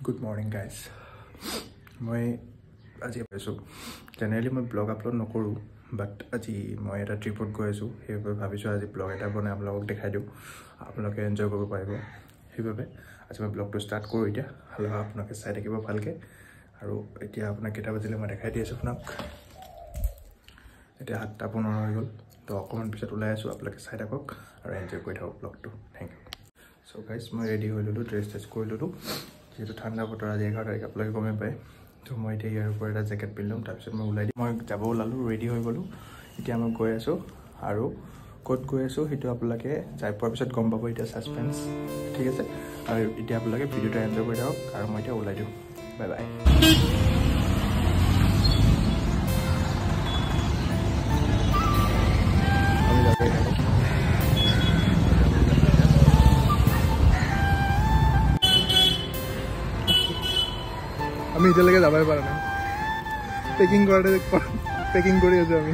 Good morning guys. মই আজি পাইছো জেনাৰেলি মই ব্লগ আপলোড নকৰো বাট আজি মই এটা ট্ৰিপত গৈ আছো সেইবাবে ভাবিছো আজি ব্লগ এটা বনাই আপোনালোকক দেখাই দিও আপোনালোকে এনজয় কৰিব পাৰিব সেইবাবে আজি মই ব্লগটো ষ্টাৰ্ট কৰো এতিয়া হলো আপোনালোকে চাই থাকিব ভালকে আৰু এতিয়া আপোনাক কেটা বাজিলে মই দেখাই দি আছো আপোনাক এতিয়া 7:15 হৈ গল তো অকমান পিছত ওলাই আছো আপোনালোকে চাই থাকক আৰু এনজয় কৰি থাকক ব্লগটো থ্যাংক ইউ সো গাইস মই ৰেডি হৈ ললো ড্ৰেছ কৰি ললো যেটো ঠাণ্ডা বতৰ আজি 11 তাৰিখ আপোনালোকে গমে পায় তো মই এতিয়া ইয়াৰ ওপৰত এটা জেকেট পিন্ধম তাৰ পিছত মই ওলাই মই যাব ওলালো ৰেডি হৈ গলো এতিয়া মই গৈ আছো আৰু ক'ত গৈ আছো হেতু আপোনালোকে যাই পোৱাৰ পিছত গম পাব এটা সাসপেন্স ঠিক আছে আৰু এতিয়া আপোনালোকে ভিডিওটো এনজয় কৰি থাকক আৰু মই এতিয়া ওলাই দিও বাই বাই আমি এতিয়ালৈকে যাবই পাৰা নাই পেকিং কৰি আছো আমি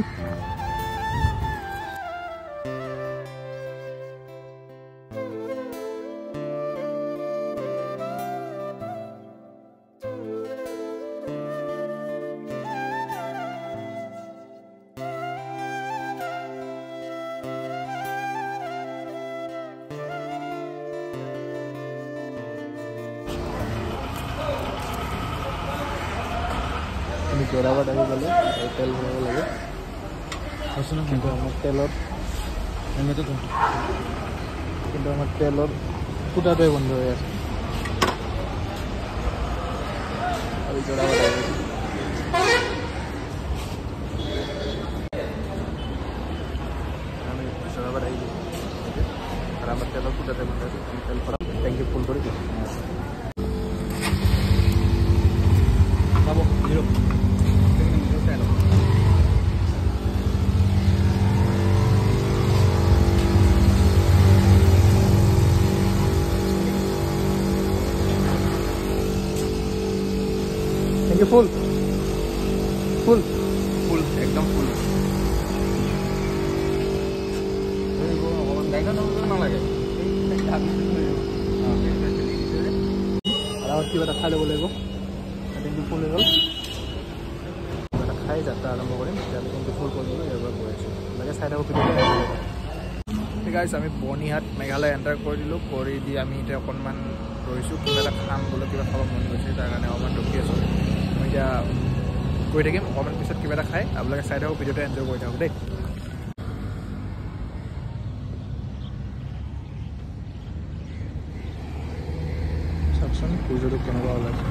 जोराबाद आगे गले तेल भरब लगे আসলে কিন্তু আমার তেলর এমনিতে তো কিন্তু আমার তেলর ফুটাটাই বন্ধ হয়ে আছে আমি जोराबाद আগে আমি जोराबाद আগে আর আমার তেলর ফুটাটাই বন্ধ হয়ে আছে তেল ভরা ট্যাঙ্কি ফুল করে দিই বাবু জিরো ये फुल फुल फुल एकदम फुल কিবা খাই ল'ব লাগিব টেংকি ফুল হৈ গ'ল কিবা খাই যাত্ৰা আৰম্ভ কৰিম তেতিয়াহ'লে টেংকি ফুল কৰি দিলোঁ ইয়াৰ পৰা গৈ আছোঁ লাগে চাই থাকোঁ ঠিক আছে আমি বৰ্ণিহাট মেঘালয় এণ্টাৰ কৰি দিলোঁ কৰি দি আমি এতিয়া অকণমান ৰৈছোঁ কিবা এটা খাম বোলে কিবা খাব মন গৈছে তাৰ কাৰণে অকণমান ৰখি আছোঁ মই এতিয়া গৈ থাকিম অকণমান পিছত কিবা এটা খাই আপোনালোকে চাই থাকক ভিডিঅ'টো এনজয় কৰি থাকক দেই চাওকচোন সূৰ্যটো কেনেকুৱা ওলাইছে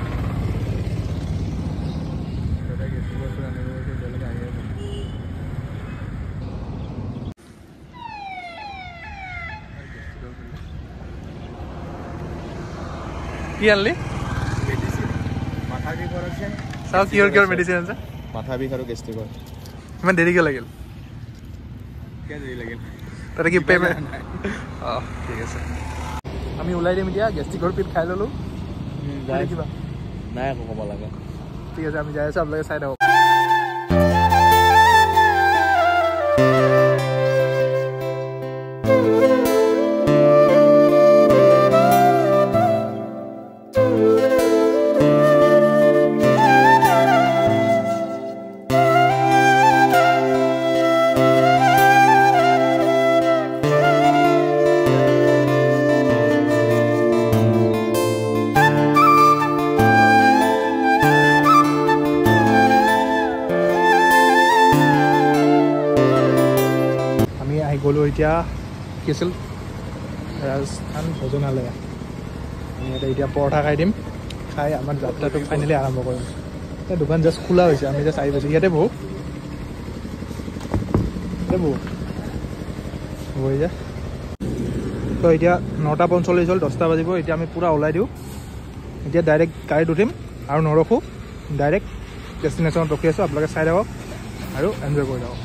কি আনলি মাথা বিষ আছে চাও কিহৰ মেডিচিন আছে মাথা বিষ আৰু গেষ্ট্ৰিকৰ ইমান দেৰিকে লাগিল কিয় দেৰি লাগিল তাতে কি পেমেণ্ট ঠিক আছে আমি ওলাই দিম এতিয়া গেষ্ট্ৰিকৰ পিল খাই ল'লোঁ কিবা নাই আকৌ ক'ব লাগে ঠিক আছে আমি যাই আছোঁ আপোনালোকে চাই থাকক গ'লো এতিয়া কি আছিল ৰাজস্থান ভোজনালয় আমি এতিয়া পৰঠা খাই দিম খাই আমাৰ যাত্ৰাটো ফাইনেলি আৰম্ভ কৰিম এই দোকান জাষ্ট খোলা হৈছে আমি জাষ্ট আহি পাইছোঁ ইয়াতে বহো যা তো এতিয়া 9:45 হ'ল 10টা বাজিব এতিয়া আমি পূৰা ওলাই দিওঁ এতিয়া ডাইৰেক্ট গাড়ীত উঠিম আৰু নৰখোঁ ডাইৰেক্ট ডেষ্টিনেশ্যনত ৰখি আছোঁ আপোনালোকে চাই থাকক আৰু এনজয় কৰি থাকক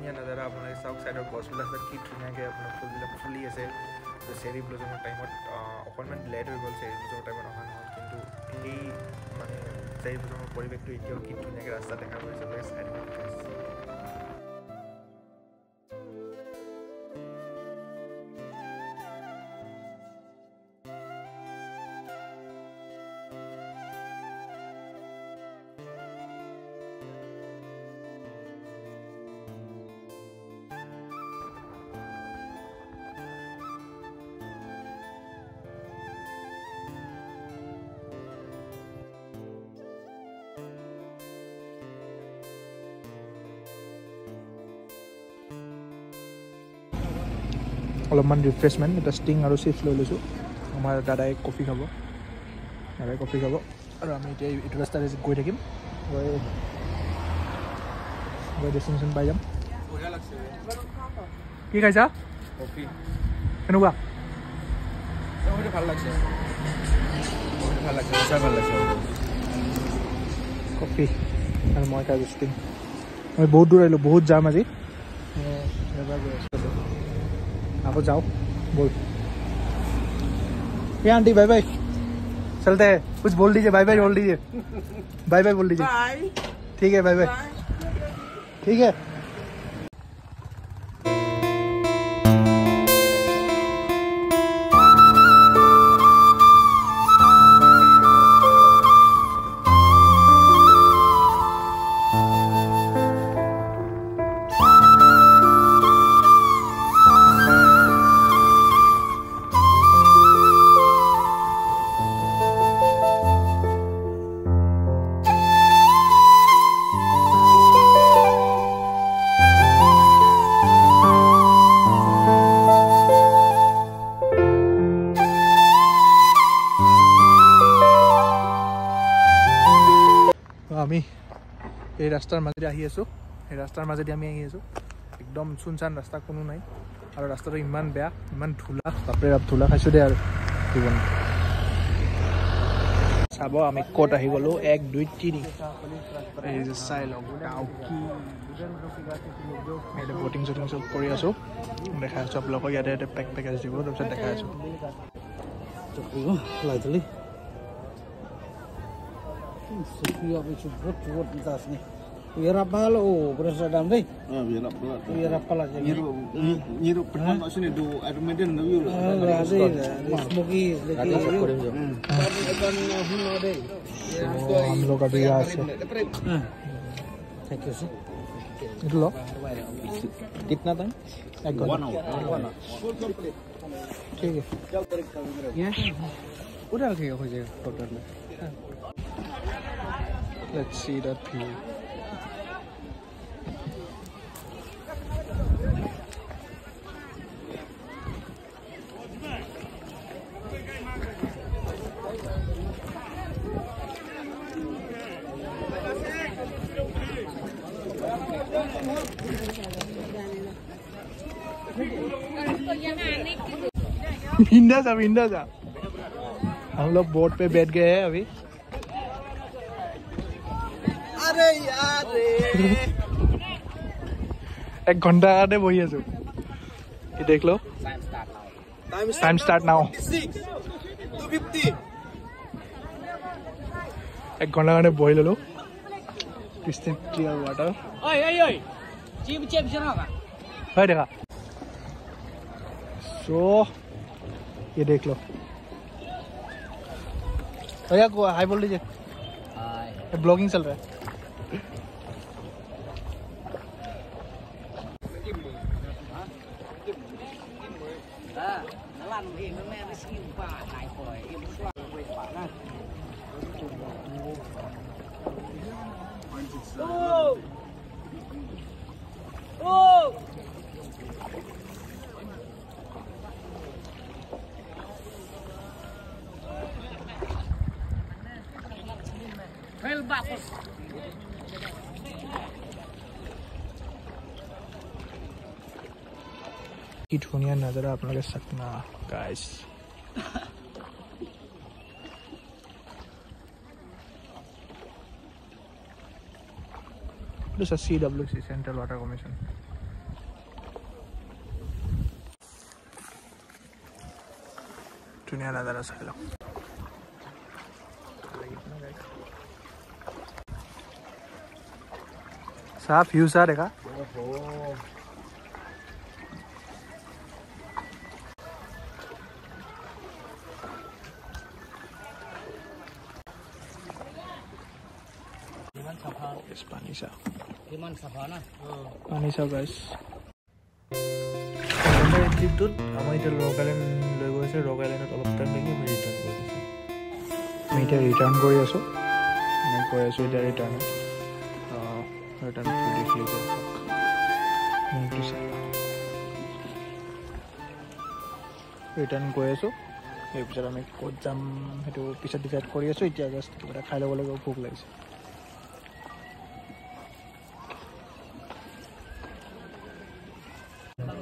ধুনীয়া নাজাৰা আপোনালোকে চাওক ছাইডৰ গছবিলাক কি ধুনীয়াকৈ আপোনাৰ ফুলবিলাক ফুলি আছে চেৰী ব্লজমৰ টাইমত অকণমান লেট হৈ গ'ল চেৰী ব্লজমৰ টাইমত অহা নহ'ল কিন্তু সেই মানে চেৰী ব্লজমৰ পৰিৱেশটো এতিয়াও কি ধুনীয়াকৈ ৰাস্তা দেখা গৈছে আপোনালোকে চাই থাকক অলপমান ৰিফ্ৰেছমেণ্ট এটা ষ্টিং আৰু চিপছ লৈ লৈছোঁ আমাৰ দাদাই কফি খাব আৰু আমি এতিয়া এইটো ৰাস্তাৰে গৈ থাকিম গৈ ডেষ্টিনেশ্যন পাই যাম কি খাইছা কফি কেনেকুৱা ভাল লাগছে সঁচাই ভাল লাগছে কফি আৰু মই খাই ষ্টিং মই বহুত দূৰ আহিলোঁ বহুত যাম আজি এবাৰ গৈ আছোঁ आपको जाओ बोल ये आंटी बाय बाय चलते हैं कुछ बोल दीजिए बाय बाय बोल दीजिए बाय बाय बोल दीजिए ठीक है बाय बाय ठीक है আমি এই ৰাস্তাৰ মাজেদি আহি আছোঁ একদম চুনচান ৰাস্তা কোনো নাই আৰু ৰাস্তাটো ইমান বেয়া ইমান ধূলা বাপৰে বাপ ধূলা খাইছোঁ দে আৰু জীৱন চাব আমি ক'ত আহি গ'লোঁ 1 2 3 এই যে চাই লওক ইয়াতে বটিং চটিং চব কৰি আছোঁ দেখাই আছোঁ আপোনালোকক ইয়াতে পেকেজ দিব তাৰপিছত দেখাই আছোঁ Biar apa lo berasa dam deh? biar apa Biar apa lagi? nyirup pertama sini do air medan na yul smoky lagi kan hino deh. हम लोग अभी यहाँ से Thank you sir. लो कितना था 1 घंटा ठीक है Ya. Udah kayak aja totalnya. Let's see that view. इंडा जा हम लोग बोट पे बैठ गए हैं अभी अरे यार एक घंटा आने वही है ये देख लो टाइम स्टार्ट नाउ 250 एक घंटा आने बही लो crystal clear water Oi. Cip siapa? है देखा सो ये देख लो भैया को हाई बोल दीजिए ब्लॉगिंग चल रहा है की धुनिया नजारा आपलोगे सकना guys This is CWC Central Water Commission ধুনীয়া নাজানো চাই লওক চাহ ভিউ চাহ দেখা পানী চাহ Iman Savana. পানী চাহ গাইছ ট্ৰিপটোত আমাৰ এতিয়া ৰক আইলেণ্ড লৈ গৈ আছে ৰক আইলেণ্ডত অলপ টাইম লাগি আমি ৰিটাৰ্ণ কৰি দিছোঁ আমি এতিয়া ৰিটাৰ্ণ কৰি আছোঁ আমি গৈ আছোঁ এতিয়া ৰিটাৰ্ণ ৰিটাৰ্ণ গৈ আছোঁ তাৰপিছত আমি ক'ত যাম সেইটো পিছত ডিচাইড কৰি আছোঁ এতিয়া জাষ্ট কিবা এটা খাই ল'ব লাগিব ভোক লাগিছে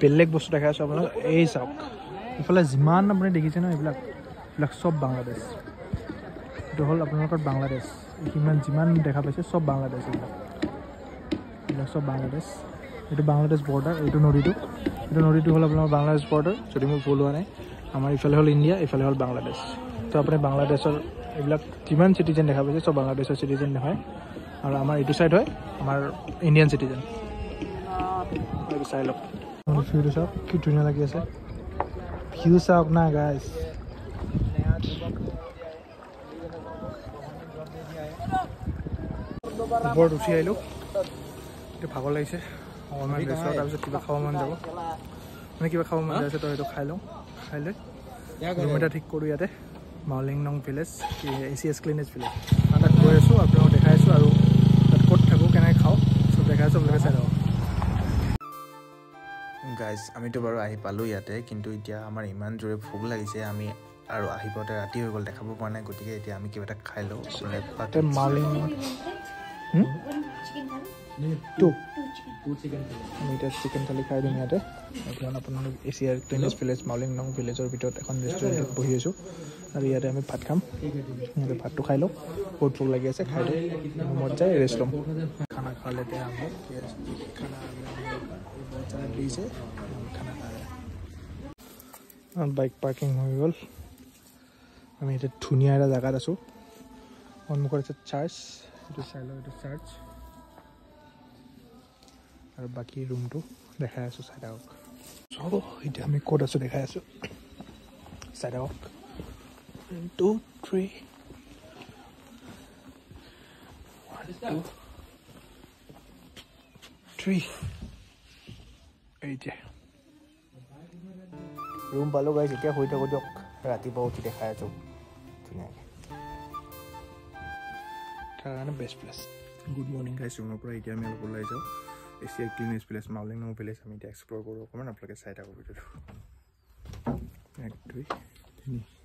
বেলেগ বস্তু দেখাই আছোঁ আপোনাক এই চাওক ইফালে যিমান আপুনি দেখিছে ন এইবিলাক চব বাংলাদেশ এইটো হ'ল আপোনালোকৰ বাংলাদেশ যিমান দেখা পাইছে চব বাংলাদেশ এইবিলাক চব বাংলাদেশ এইটো বাংলাদেশ বৰ্ডাৰ এইটো নদীটো হ'ল আপোনাৰ বাংলাদেশ বৰ্ডাৰ যদি মোৰ ভুল হোৱা নাই আমাৰ ইফালে হ'ল ইণ্ডিয়া ইফালে হ'ল বাংলাদেশ তো আপুনি বাংলাদেশৰ এইবিলাক যিমান চিটিজেন দেখা পাইছে চব বাংলাদেশৰ চিটিজেন নহয় আৰু আমাৰ এইটো ছাইড হয় আমাৰ ইণ্ডিয়ান চিটিজেন এইটো চাই লওক ভিউটো চাওক কি ধুনীয়া লাগি আছে ভিউ চাওক না গাইজ ওপৰত উঠি আহিলোঁ এতিয়া ভাগৰ লাগিছে অকণমান ৰেষ্ট তাৰপিছত কিবা খাব মন যাব মানে কিবা খাব মন যাইছে তো সেইটো খাই লওঁ খাই লৈ ৰুম এটা ঠিক কৰোঁ ইয়াতে মাউলিংনং ভিলেজ ACS ক্লিনেজ ভিলেজ তাত গৈ আছোঁ আপোনালোকক দেখাই আছোঁ আৰু তাত ক'ত থাকোঁ কেনেকৈ খাওঁ চব দেখাই আছোঁ আপোনালোকে চাই লওক গাইজ আমিতো বাৰু আহি পালোঁ ইয়াতে কিন্তু এতিয়া আমাৰ ইমান জোৰে ভোক লাগিছে আমি আৰু আহি পাওঁতে ৰাতি হৈ গ'ল দেখাব পৰা নাই গতিকে এতিয়া আমি কিবা এটা খাই লওঁ মাউলিং আমি এতিয়া চিকেন থালি খাই দিম ইয়াতে এখন আপোনালোক ACS ক্লিনেজ ভিলেজ মাউলিংনং ভিলেজৰ ভিতৰত এখন ৰেষ্টুৰেণ্টত বহি আছোঁ আৰু ইয়াতে আমি ভাত খাম ইয়াতে ভাতটো খাই লওঁ বহুত ভোক লাগি আছে খাই দিওঁ ৰুমত যাই ৰেষ্ট ল'ম খানা খা लेते हैं हम लोग खाना बहुत सारा डिश है खाना खा रहे हैं बाइक पार्किंग হৈ গ'ল আমি এটা ধুনীয়া এটা জায়গাত আছোঁ সন্মুখত আছে চাৰ্চ এইটো চাই লওঁ এইটো চাৰ্চ আৰু বাকী ৰুমটো দেখাই আছোঁ চাই থাকক চ' এতিয়া আমি ক'ত আছোঁ দেখাই আছোঁ চাই থাকক 1 2 3 1 2 3 এই যে ৰুম পালোঁ গাইছ এতিয়া হৈ থাকোঁ দিয়ক ৰাতিপুৱা উঠি দেখাই আছোঁ ধুনীয়াকৈ তাৰ কাৰণে বেষ্ট প্লেচ গুড মৰ্ণিং গাইছ ৰুমৰ পৰা এতিয়া আমি অলপ ওলাই যাওঁ ACS ক্লিনেজ ভিলেজ মাউলিংনং ভিলেজ আমি এতিয়া এক্সপ্ল'ৰ কৰোঁ অকণমান আপোনালোকে চাই থাকক ভিডিঅ'টো 1 2 3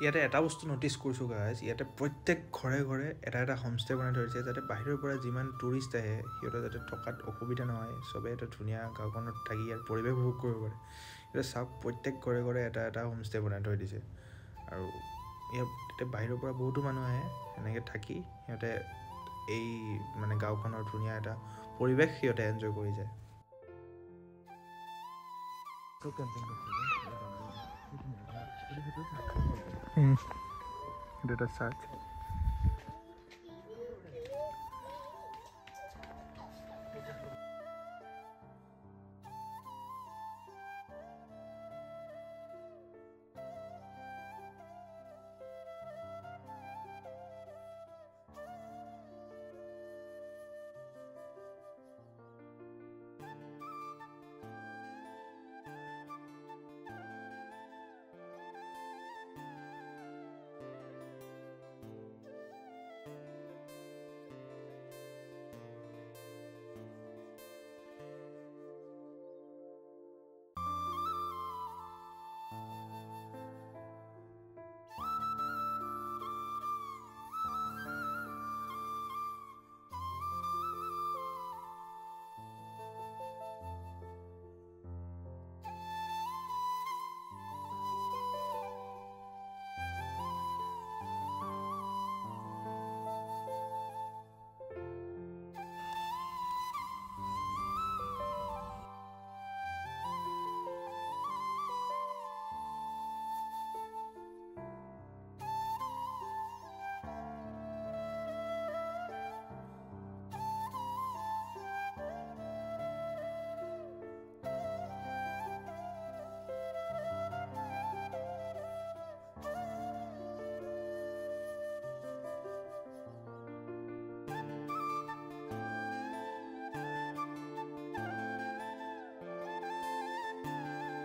ইয়াতে এটা বস্তু নটিচ কৰিছোঁ গাইজ ইয়াতে প্ৰত্যেক ঘৰে ঘৰে এটা এটা হোমষ্টে বনাই ধৰিছে যাতে বাহিৰৰ পৰা যিমান টুৰিষ্ট আহে সিহঁতৰ যাতে থকাত অসুবিধা নহয় চবে এটা ধুনীয়া গাঁওখনত থাকি ইয়াত পৰিৱেশ উপভোগ কৰিব পাৰে এতিয়া চাওক প্ৰত্যেক ঘৰে ঘৰে এটা এটা হোমষ্টে বনাই থৈ দিছে আৰু ইয়াতে বাহিৰৰ পৰা বহুতো মানুহ আহে এনেকৈ থাকি সিহঁতে এই মানে গাঁওখনৰ ধুনীয়া এটা পৰিৱেশ সিহঁতে এনজয় কৰি যায় এটা search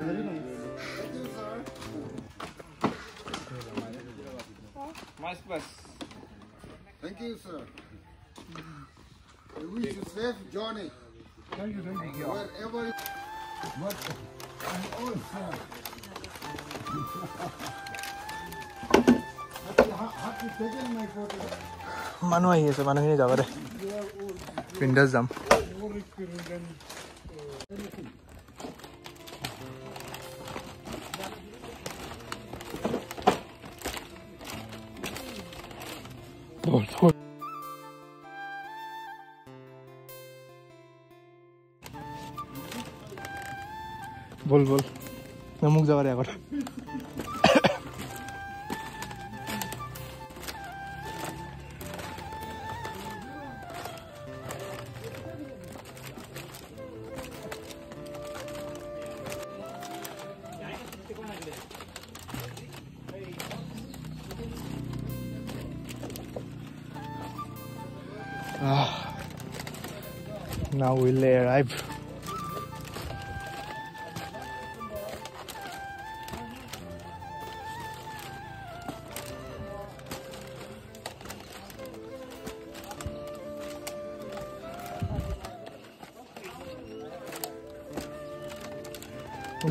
Very nice. Thank you, sir. Nice bus. Thank you, sir. I wish you safe journey. Thank you. Wherever. But I'm all sir. Have you taken my photo? মানুহ আহি আছে মানুহখিনি যাব দে বিন্দাছ যাম বল বল মোক যাব দে আগত Now we'll arrive.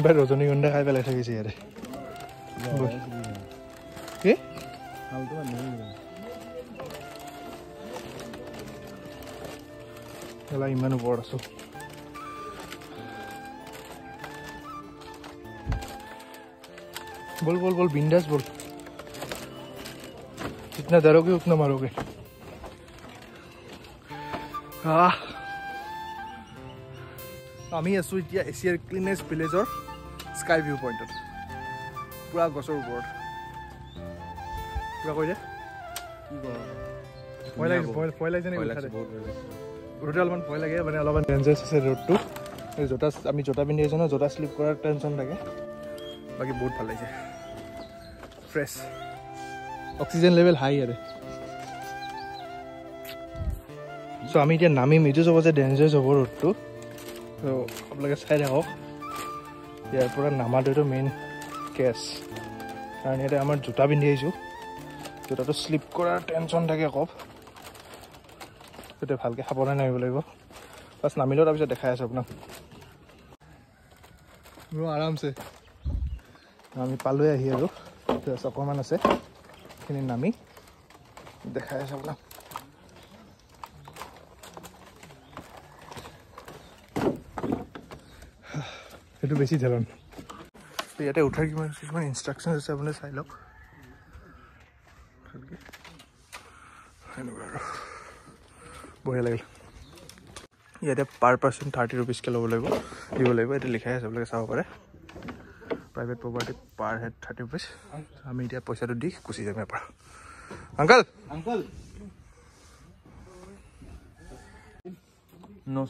But Rajanigonda খাই পেলাই থাকিছে ইয়াতে কি এলা ইমান ওপৰত আছো बोल बोल बोल बिंदास बोल जितना डरोगे उतना मारोगे আমি আছো এতিয়া এছিয়াৰ ক্লিনেষ্ট ভিলেজৰ স্কাই ভিউ পইণ্টত পুৰা গছৰ ওপৰত কিবা কৈ দে ভয় লাগিছে নেকি ৰোডটো অলপমান ভয় লাগে মানে অলপমান ডেঞ্জাৰাছ আছে ৰোডটো আমি জোতা পিন্ধি আহিছোঁ ন জোতা শ্লিপ কৰাৰ টেনশ্যন থাকে বাকী বহুত ভাল লাগিছে ফ্ৰেছ অক্সিজেন লেভেল হাই আৰু চ' আমি এতিয়া নামিম এইটো চব যে ডেঞ্জাৰাছ হ'ব ৰোডটো তো আপোনালোকে চাই থাকক ইয়াৰ পৰা নামাটোতো মেইন কেছ কাৰণ ইয়াতে আমাৰ জোতা পিন্ধি আহিছোঁ জোতাটো শ্লিপ কৰাৰ টেনশ্যন থাকে অকপ তেতিয়া ভালকৈ সাৱধানে নামিব লাগিব ফাৰ্ষ্ট নামিলেও তাৰপিছত দেখাই আছোঁ আপোনাক আৰামছে আমি পালোৱে আহি আৰু অকণমান আছে সেইখিনি নামি দেখাই আছোঁ আপোনাক সেইটো বেছি ধৰণ ইয়াতে উঠাৰ কিছুমান ইনষ্ট্ৰাকশ্যন আছে আপুনি চাই লওক সেনেকুৱা আৰু বঢ়িয়া লাগিল ইয়াতে পাৰ পাৰ্চন 30 rupeesকৈ ল'ব লাগিব দিব লাগিব এইটো লিখাই আছে আপোনালোকে চাব পাৰে private property per head 30 rupees আমি এতিয়া পইচাটো দি গুচি যাম ইয়াৰ পৰা আংকল No.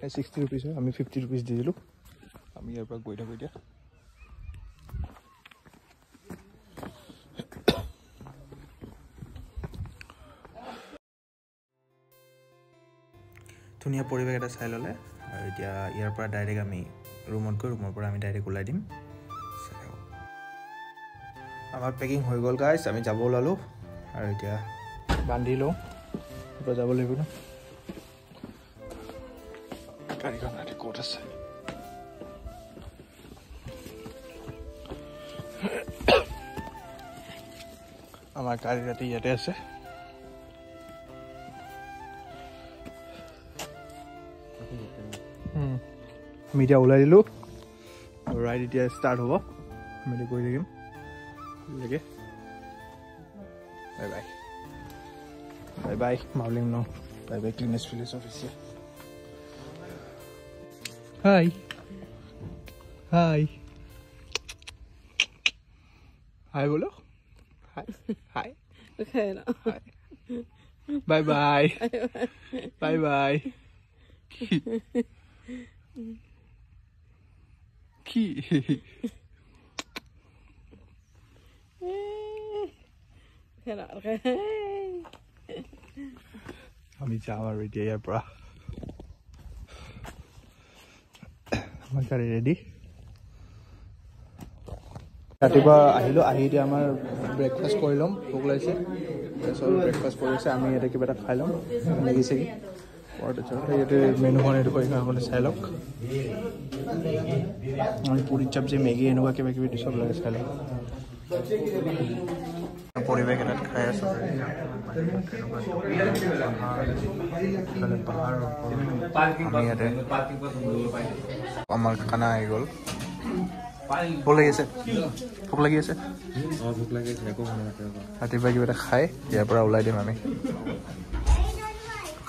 60 rupees হয় আমি 50 rupees দি দিলোঁ আমি ইয়াৰ পৰা গৈ থাকোঁ এতিয়া ধুনীয়া পৰিৱেশ এটা চাই ল'লে আৰু এতিয়া ইয়াৰ পৰা ডাইৰেক্ট আমি ৰুমত গৈ ৰুমৰ পৰা আমি ডাইৰেক্ট ওলাই দিম আমাৰ পেকিং হৈ গ'ল গাইছ আমি যাব ওলালোঁ আৰু এতিয়া বান্ধি লওঁ এতিয়া যাব লাগিব ন গাড়ীখন ৰাতি ক'ত আছে আমাৰ গাড়ী ৰাতি ইয়াতে আছে আমি এতিয়া ওলাই দিলোঁ আৰু ৰাইড এতিয়া ষ্টাৰ্ট হ'ব আমি এতিয়া গৈ থাকিম লাগে bye bye bye bye Mawlynnong ন bye bye cleanest village official hi hi hi বলো হাই হাই Okay, no. বাই বাই বাই বাই কি Okay. আমি যাওঁ আৰু এতিয়া ইয়াৰ পৰা আমাৰ গাড়ী ৰেডি ৰাতিপুৱা আহিলোঁ আহি এতিয়া আমাৰ ব্ৰেকফাষ্ট কৰি ল'ম ভোক লাগিছে তাৰপিছত ব্ৰেকফাষ্ট কৰি আছে আমি ইয়াতে কিবা এটা খাই ল'ম মেগি চেগি ইয়াতে মেনুখন এইটো কৰি আপুনি চাই লওক আমি পুৰি চব্জি মেগী এনেকুৱা কিবা কিবি চব লাগে চাই লওক পৰিৱেশ এটাত খাই আছোঁ আমাৰ খানা আহি গ'ল ভোক লাগি আছে ৰাতিপুৱা কিবা এটা খাই ইয়াৰ পৰা ওলাই দিম আমি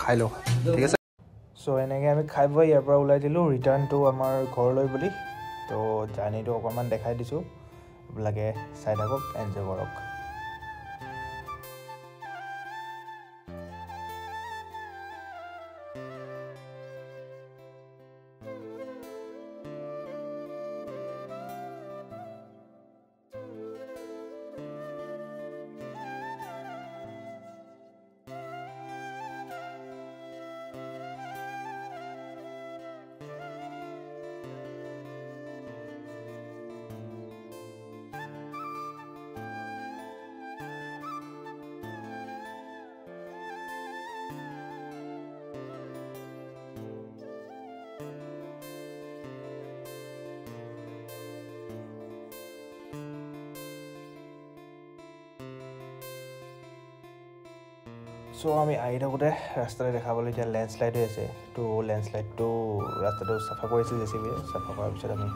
খাই লওঁ ঠিক আছে চ' এনেকৈ আমি খাই বৈ ইয়াৰ পৰা ওলাই দিলোঁ ৰিটাৰ্ণ টু আমাৰ ঘৰলৈ বুলি তো জাৰ্ণিটো অকণমান দেখাই দিছোঁ আপোনালোকে চাই থাকক এনজয় কৰক চ' আমি আহি থাকোঁতে ৰাস্তাতে দেখা পালোঁ এতিয়া লেণ্ডশ্লাইড হৈ আছে তো লেণ্ডশ্লাইডটো ৰাস্তাটো চাফা কৰিছিল জেচিবিয়ে চাফা কৰাৰ পিছত আমি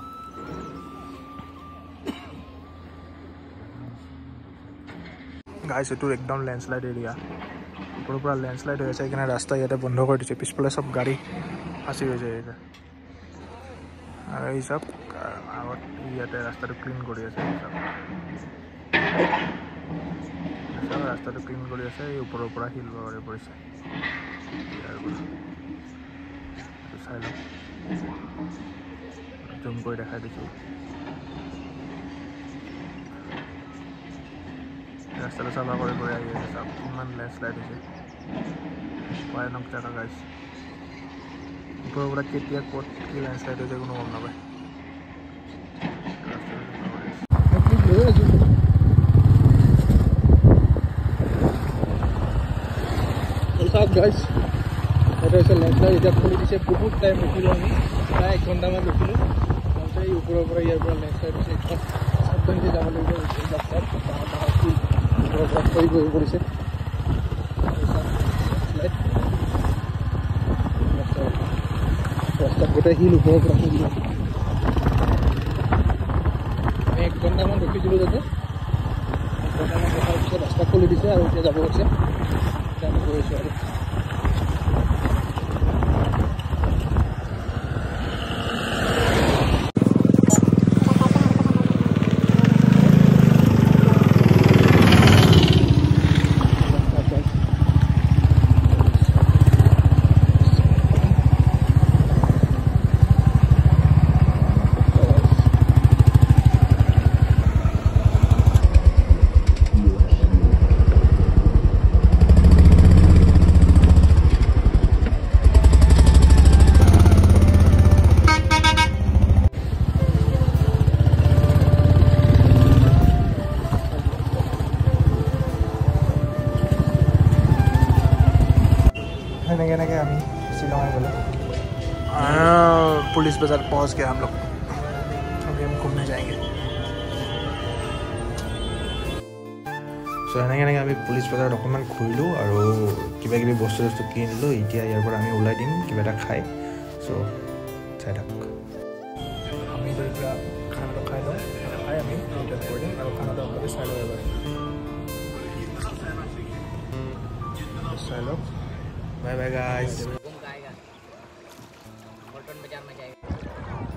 গাইছ এইটো একদম লেণ্ডশ্লাইড এৰিয়া ওপৰৰ পৰা লেণ্ডশ্লাইড হৈ আছে সেইকাৰণে ৰাস্তা ইয়াতে বন্ধ কৰি দিছে পিছফালে চব গাড়ী ফাঁচি হৈ যায় আৰু এই চব আগত ইয়াতে ৰাস্তাটো ক্লিন কৰি আছে ৰাস্তাটো ক্লিন কৰি আছে এই ওপৰৰ পৰা শিল বাগৰি পৰিছে চাই লওক জুম কৰি দেখাই দিছোঁ ৰাস্তাটো চাফা কৰি আহি আছে চাওক কিমান লেণ্ডশ্লাইড হৈছে ভয়ানক জেগা গাইছ ওপৰৰ পৰা কেতিয়া ক'ত কি লেণ্ডশ্লাইড হৈছে কোনো গম নাপায় গাইছ এইটো হৈছে লেণ্ডশ্লাইড এতিয়া খুলি দিছে বহুত টাইম ৰখিলোঁ আমি প্ৰায় 1 ঘণ্টামান ৰখিলোঁ তাৰপিছত এই ওপৰৰ পৰা ইয়াৰ পৰা লেণ্ডশ্লাইড হৈছে একদম সাৱধানকৈ যাব লাগিব ৰাস্তাত ওপৰৰ পৰা খৰি গৈ পৰিছে ৰাস্তাত গোটেই শিল ওপৰৰ পৰা আমি 1 ঘণ্টামান ৰখিছিলোঁ তাতে 1 ঘণ্টামান ৰখাৰ পিছত ৰাস্তা খুলি দিছে আৰু এতিয়া যাব হৈছে আমি গৈ আছোঁ আৰু এনেকে আমি शिलोंग गए पुलिस बाजार पहुंच गए हम लोग अभी हम घूमने जाएंगे सो এনেকে আমি পুলিচ বাজাৰত অকণমান ঘূৰিলোঁ আৰু কিবা কিবি বস্তু কিনিলোঁ এতিয়া ইয়াৰ পৰা আমি ওলাই দিম কিবা এটা খাই চ' চাই থাকক আমি এতিয়া খানাটো খাই লওঁ খাই আমি ৰিটাৰ্ণ কৰি দিম আৰু খানাটো আপোনালোকে চাই লওঁ এবাৰ চাই লওক बाय बाय गाइस पॉल्टन बाजार में जाएगा